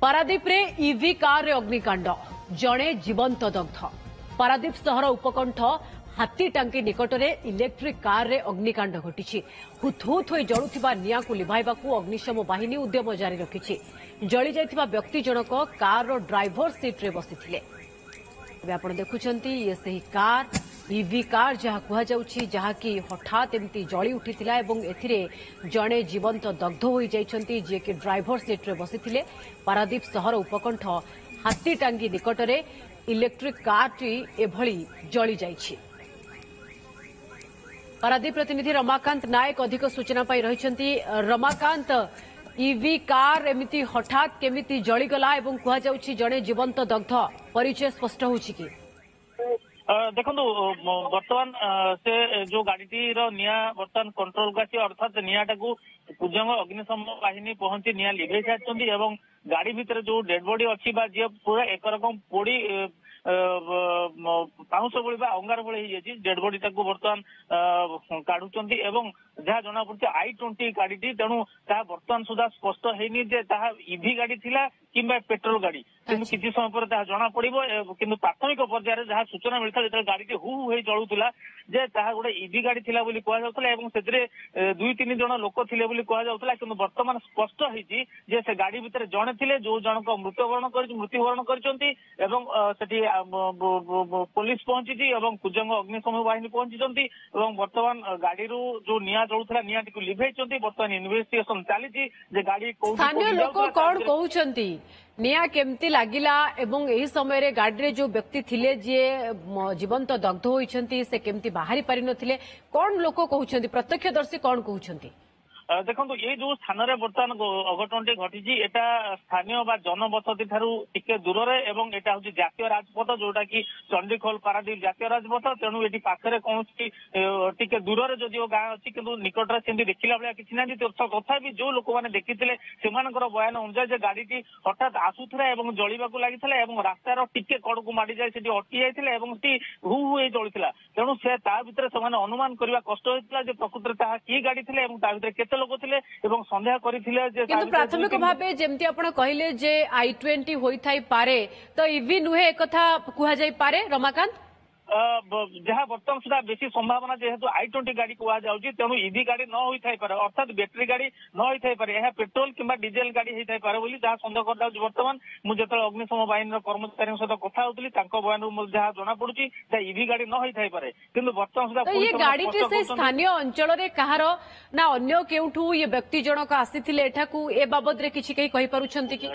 पारादीप रे EV car रे अग्निकांड जड़े जीवंत दग्ध। पारादीप सहर उपकंठ हाथी टांकी निकट में इलेक्ट्रिक कार रे अग्निकांड घटी। हुथहुथ हो जलुवा निया को लिभाइबाकू अग्निशम बाहिनी उद्यम जारी रखी। जली जाइथिबा व्यक्ति जनक कार रो ड्राइवर सीट रे बसिथिले। आप देखुंत ये सही कार ईवी कार जहाँ कहुच्छी जहाँकि हठात एमती जली उठीला एवं एथिरे जड़े जीवंत दग्ध हो जाइछंती जे कि ड्राइवर सीट रे बसिथिले। पारादीप सहर उपकंठ हाथी टांगी निकट में इलेक्ट्रिक कार टी एभली जली जाइछि। पारादीप प्रतिनिधि रमाकांत नायक अधिक सूचना पाई रहिछंती। रमाकांत, ईवी कार एमिति हठात केमिति जलीगला एवं कहुच्छी जड़े जीवंत दग्ध परिचय स्पष्ट होछि कि देखो बर्तमान से जो गाड़ी निया बर्तमान कंट्रोल को आसी अर्थात नियाटा को कुजंग अग्निशम बाहिनी पहुंची निया लिभे सारी और गाड़ी भितर जो डेड बॉडी अच्छी जी पूरा एक रकम पोड़ी पाउंश भली अंगार भली डेड बॉडी बर्तमान काढ़ुंट जहाँ जना पड़ी i20 गाड़ी तेणु बर्तमान सुधा स्पष्ट होनी ईवी गाड़ी थिला किंबा पेट्रोल गाड़ी किसी समय पर जना पड़ो कि प्राथमिक पर्यायर जहाँ सूचना मिलता जो गाड़ी हु हो जलुला जे गोटे ईवी गाड़ी थिला बोली कहला दुई तीन जन लोक थिले बोली कहला कि बर्तमान स्पष्ट होती जे से गाड़ी भितर जड़े थिले जो जनक मृत्युवरण करछंती सेठी पुलिस पहुंची कुजंग अग्निशम बाहिनी पहुंची बर्तमान गाड़ी जो निया जलुला निया लिभे बर्तमान इन्वेस्टिगेशन चली गाड़ी स्थानीय लोक कौन कहउछंती निया केमती लागिला एवं एही समय रे गाड़ी रे जो व्यक्ति थिले जे जीवंत दग्ध होइछंती से केमती बाहरी पारि नथिले कौन लोक कहउछंती प्रत्यक्षदर्शी कौन कहउछंती? देखो ये जो स्थान में बर्तमान अघटन घटी एटा स्थानीय जनबसती ठारू टिके दूर एवं एटा हूँ जातीय राजपथ जोटा कि चंडीखोल पारादीप जातीय राजपथ तेणु ये पाखे कौन टिके दूर जदिव गाँ अच्छी कि निकट में देखला भाया किसी ना तथा जो लोक मैंने देखी से बयान अनुसार गाड़ी हठात आसूला जलिबा लगी रास्तार टिके कड़ को माड़ी जाए अटकी जाते हु हु जलुला तेणु से अनुमान करने कष्ट होता है प्रकृत कि गाड़ी थे लोक थे सन्देह करते प्राथमिक भाव जमती आप कहले जे i20 होई पारे तो ईवी नुहे एक कथा कह जाई पारे रमाकांत जहाँ बर्तमान सुधा बेसी संभावना जेहेतु i20 गाड़ी कहुच्छी तेणु ईवी गाड़ी न होई पारे अर्थात बैटेरी गाड़ी न होई पारे यह पेट्रोल किंबा डीजेल गाड़ी होई पारे बोली जहाँ सन्देह कर बर्तमान मुझे अग्निशम बाहिनी कर्मचारी सहित कथा होती बयान जहाँ जना पड़ी ईवी गाड़ी न होई पारे किंतु बर्तमान सुधा ये गाड़ी से स्थानीय अंचल कहार ना अन्य केउठू ये व्यक्ति जनक आसी ए बाबद किसी कही पारुछंती कि